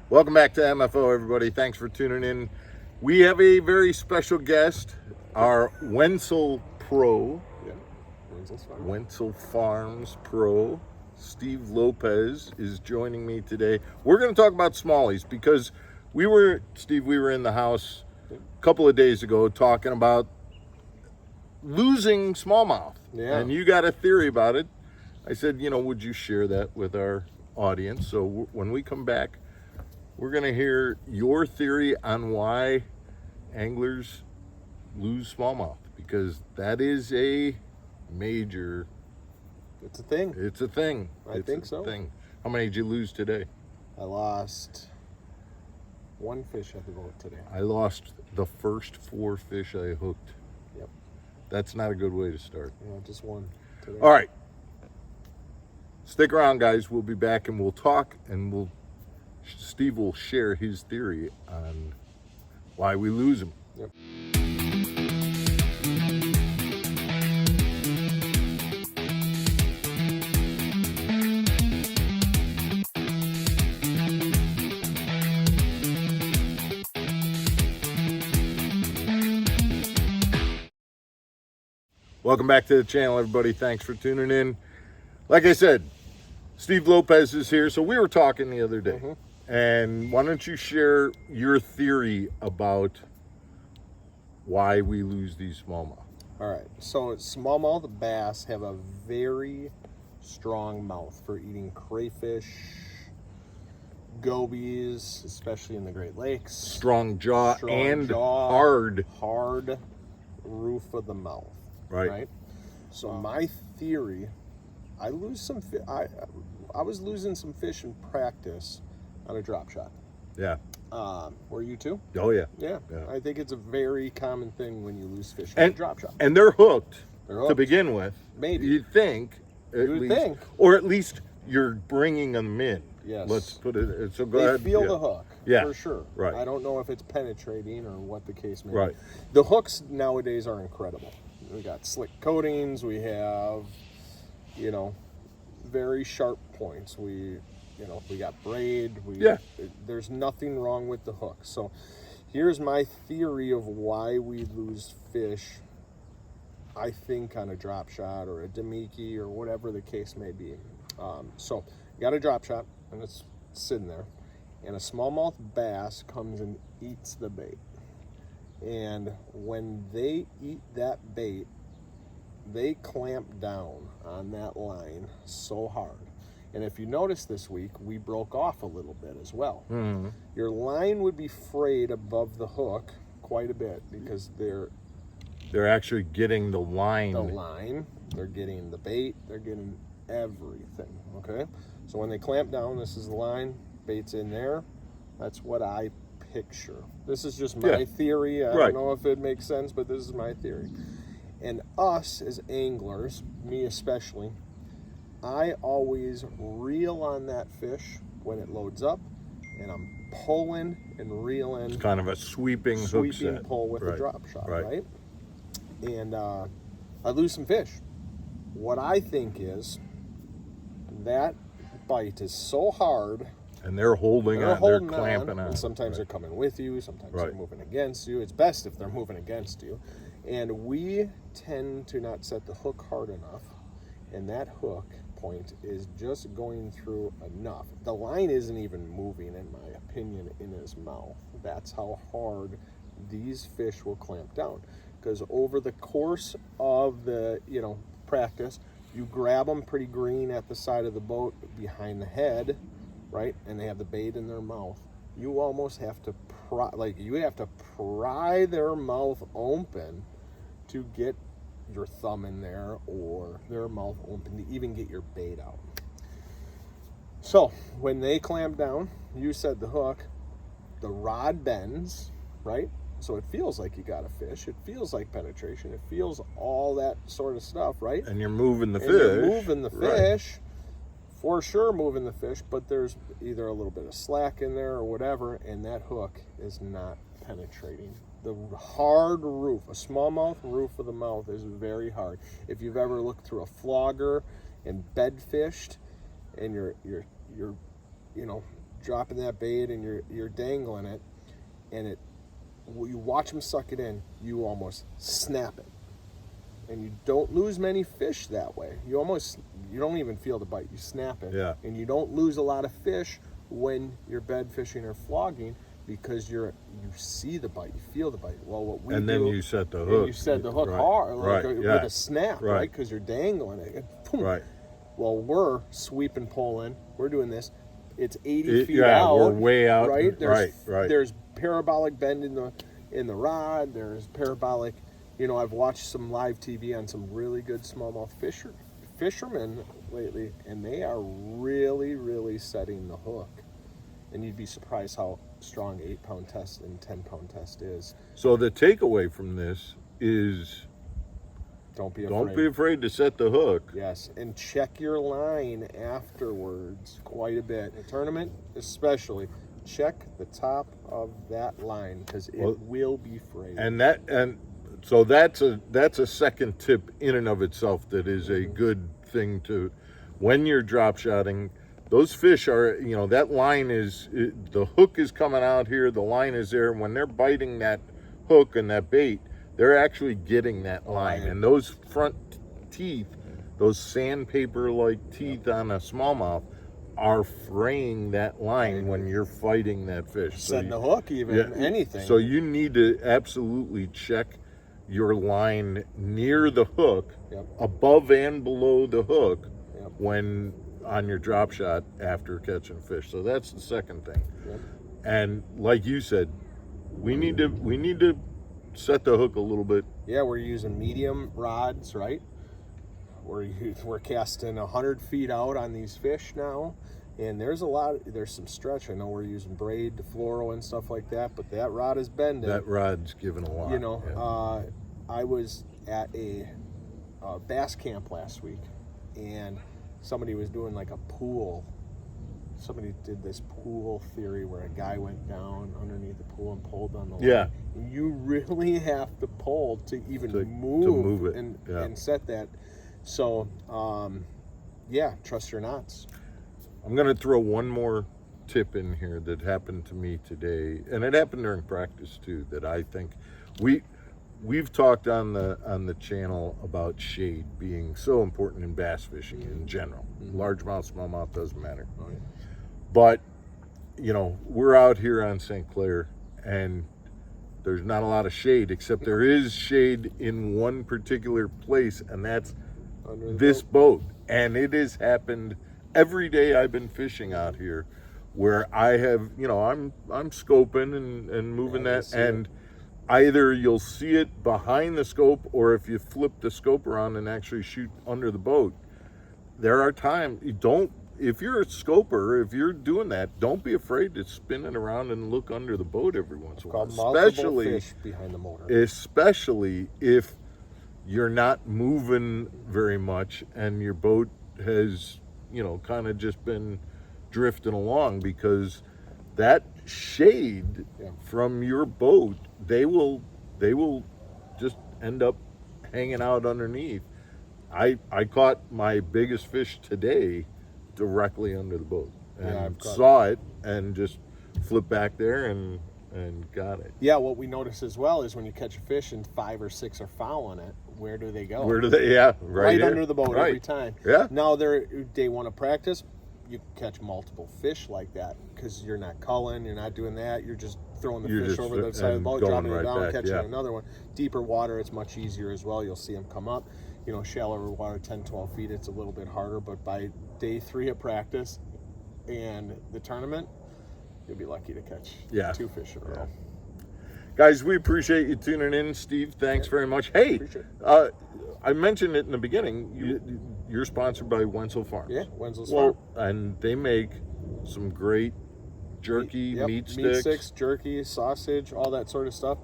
Welcome back to MFO, everybody. Thanks for tuning in. We have a very special guest, our Wenzel Pro, Wenzel Farms Pro, Steve Lopez is joining me today. We're going to talk about smallies because we were in the house a couple of days ago talking about losing smallmouth. Yeah. And you got a theory about it. I said, would you share that with our audience? So when we come back, we're going to hear your theory on why anglers lose smallmouth, because that is a major... It's a thing. It's a thing. I think so. Thing. How many did you lose today? I lost one fish at the boat today. I lost the first 4 fish I hooked. Yep. That's not a good way to start. Yeah, just one today. All right. Stick around, guys. We'll be back and we'll talk, and Steve will share his theory on why we lose them. Yep. Welcome back to the channel, everybody. Thanks for tuning in. Like I said, Steve Lopez is here. So we were talking the other day. And why don't you share your theory about why we lose these smallmouth? All right. So smallmouth bass have a very strong mouth for eating crayfish, gobies, especially in the Great Lakes. Strong jaw and hard roof of the mouth. Right. So my theory, I was losing some fish in practice on a drop shot. Yeah. Were you too? Oh, yeah. Yeah. I think it's a very common thing when you lose fish on And a drop shot. And they're hooked, They're hooked. to begin with. Maybe. You'd think. Or at least you're bringing them in. Yes. Let's put it. So go They ahead. feel the hook. Yeah. For sure. Right. I don't know if it's penetrating or what the case may be. Right. The hooks nowadays are incredible. We got slick coatings. We have, very sharp points. We got braid. There's nothing wrong with the hook. So here's my theory of why we lose fish, I think, on a drop shot or a Demiki or whatever the case may be. So you got a drop shot and it's sitting there, and a smallmouth bass comes and eats the bait. And when they eat that bait, they clamp down on that line so hard. And if you notice this week, we broke off a little bit as well. Mm-hmm. Your line would be frayed above the hook quite a bit because they're actually getting the line. They're getting the bait, they're getting everything, okay? So when they clamp down, this is the line, bait's in there. That's what I picture. This is just my theory. I don't know if it makes sense, but this is my theory. And us as anglers, me especially, I always reel on that fish when it loads up, and I'm pulling and reeling. It's kind of a sweeping hook set. Pull with a drop shot, right? And I lose some fish. What I think is that bite is so hard. And they're holding on, they're clamping on. And sometimes they're coming with you, sometimes they're moving against you. It's best if they're moving against you. And we tend to not set the hook hard enough, and that hook point is just going through enough. The line isn't even moving, in my opinion, in his mouth. That's how hard these fish will clamp down. Because over the course of the, practice, you grab them pretty green at the side of the boat behind the head, right? And they have the bait in their mouth. You almost have to pry their mouth open to get your thumb in there, or their mouth open to even get your bait out. So when they clamp down, you said the hook, the rod bends, right? So it feels like you got a fish. It feels like penetration. It feels all that sort of stuff, right? And you're moving the fish. You're moving the fish. For sure moving the fish, but there's either a little bit of slack in there or whatever, and that hook is not penetrating. The hard roof, a smallmouth roof of the mouth, is very hard. If you've ever looked through a flogger and bed fished, and you're dropping that bait and you're dangling it, and you watch them suck it in, you almost snap it. And you don't lose many fish that way. You don't even feel the bite. You snap it. Yeah. And you don't lose a lot of fish when you're bed fishing or flogging because you see the bite, you feel the bite. Well, what we and do, then you set the hook. you set the hook right. hard, right. with yeah. a snap, right? Because you're dangling it. And boom. Right. Well, we're sweeping pulling. We're doing this. It's 80 feet yeah, out. we're way out. Right. Right. There's parabolic bend in the rod. There's parabolic. You know, I've watched some live TV on some really good smallmouth fishermen lately, and they are really, really setting the hook. And you'd be surprised how strong 8-pound test and 10-pound test is. So the takeaway from this is don't be afraid to set the hook. Yes, and check your line afterwards quite a bit. In a tournament, especially, check the top of that line because it will be frayed. So that's a second tip in and of itself that is a good thing to, when you're drop shotting, those fish are, that line the hook is coming out here, the line is there. When they're biting that hook and that bait, they're actually getting that line. And those front teeth, those sandpaper-like teeth on a smallmouth, are fraying that line when you're fighting that fish. Setting the hook even, anything. So you need to absolutely check your line near the hook, above and below the hook, when on your drop shot after catching fish. So that's the second thing. And like you said, we need to set the hook a little bit. Yeah, we're using medium rods, right? We're casting 100 feet out on these fish now, and there's some stretch. I know we're using braid to fluoro and stuff like that, but that rod is bending. That rod's giving a lot. I was at a bass camp last week, and somebody was doing like a pool. Somebody did this pool theory where a guy went down underneath the pool and pulled on the line. Yeah. You really have to pull to even move it and set that. So, trust your knots. I'm going to throw one more tip in here that happened to me today, and it happened during practice too, that I think we've talked on the channel about shade being so important in bass fishing in general. Largemouth, smallmouth, doesn't matter. Oh, yeah. But, we're out here on St. Clair, and there's not a lot of shade, except there is shade in one particular place, and that's this boat. And it has happened every day I've been fishing out here, where I have, I'm scoping and moving that, and either you'll see it behind the scope, or if you flip the scope around and actually shoot under the boat, there are times if you're a scoper, if you're doing that, don't be afraid to spin it around and look under the boat every once in a while. Especially fish behind the motor. Especially if you're not moving very much and your boat has, kind of just been drifting along, because that shade from your boat, they will just end up hanging out underneath. I caught my biggest fish today directly under the boat, and saw it and just flipped back there and got it. Yeah, what we notice as well is when you catch a fish and 5 or 6 are fouling it, where do they go? Where do they? Right here. Under the boat every time. Yeah. Now day one of practice, you catch multiple fish like that because you're not culling, you're not doing that. You're just throwing the fish over the side of the boat, dropping it down, catching another one. Deeper water, it's much easier as well. You'll see them come up. Shallower water, 10, 12 feet, it's a little bit harder. But by day 3 of practice and the tournament, you'll be lucky to catch 2 fish in a row. Guys, we appreciate you tuning in. Steve, thanks very much. Hey, I mentioned it in the beginning. You're sponsored by Wenzel Farms. Yeah, Wenzel's Farm. And they make some great jerky, meat sticks, jerky, sausage, all that sort of stuff.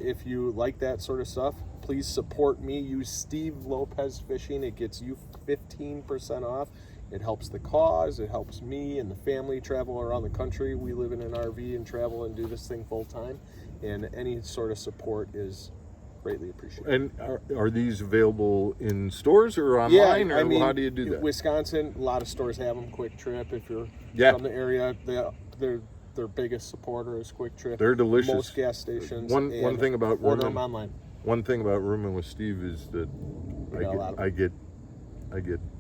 If you like that sort of stuff, please support me. Use Steve Lopez Fishing. It gets you 15% off. It helps the cause. It helps me and the family travel around the country. We live in an RV and travel and do this thing full time. And any sort of support is greatly appreciate. And are these available in stores or online? Yeah, I mean, how do you do that? Wisconsin, a lot of stores have them. Quick Trip, if you're from the area, their biggest supporter is Quick Trip. They're delicious. Most gas stations. One thing about order them online. One thing about rooming with Steve is that I get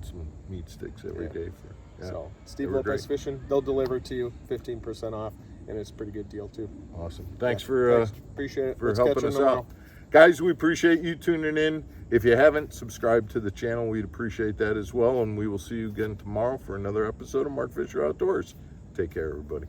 some meat sticks every day. So Steve Lopez Fishing, they'll deliver to you 15% off, and it's a pretty good deal too. Awesome. Thanks for appreciate it. for helping us out. Guys, we appreciate you tuning in. If you haven't subscribed to the channel, we'd appreciate that as well. And we will see you again tomorrow for another episode of Mark Fisher Outdoors. Take care, everybody.